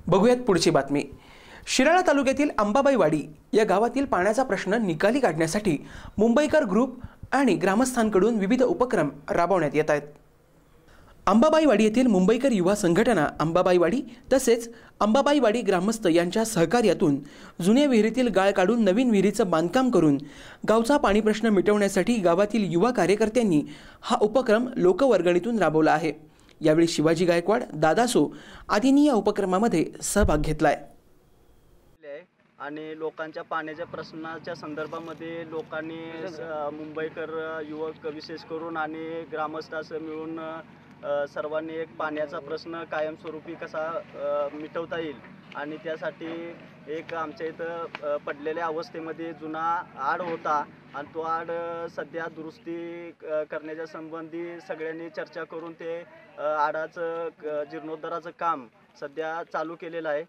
बघूयात पुढची बातमी। शिराळा तालुक्यातील अंबाबाई वाडी या गावातील पाण्याचा प्रश्न निकाली काढण्यासाठी मुंबईकर ग्रुप आणि ग्रामस्थांकडून विविध उपक्रम राबवण्यात येत आहेत। अंबाबाई वाडी येथील मुंबईकर युवा संघटना अंबाबाई वाडी तसेच अंबाबाई वाडी ग्रामस्थ यांच्या सहकार्यातून जुन्या विहिरीतील गाळ काढून नवीन विहिरीचं बांधकाम करून गावचा पाणी प्रश्न मिटवण्यासाठी गावातील युवा कार्यकर्त्यांनी हा उपक्रम लोकवर्गणीतून राबवला आहे। यावेळी शिवाजी गायकवाड, दादासो आदींनी या उपक्रमामध्ये सहभाग घेतलाय। आणि लोकांच्या पाण्याच्या प्रश्नाच्या संदर्भामध्ये लोकांनी मुंबईकर युवक विशेष करून आणि ग्रामस्थ असं मिळून सर्वांनी एक पाण्याचा प्रश्न कायमस्वरूपी कसा मिटवता येईल आणि त्यासाठी एक आमच्या इथं पडलेल्या अवस्थेमध्ये जुना आड होता आणि तो आड सध्या दुरुस्ती करण्याच्या संबंधी सगळ्यांनी चर्चा करून ते आडाचं जीर्णोद्धाराचं काम सध्या चालू केलेलं आहे।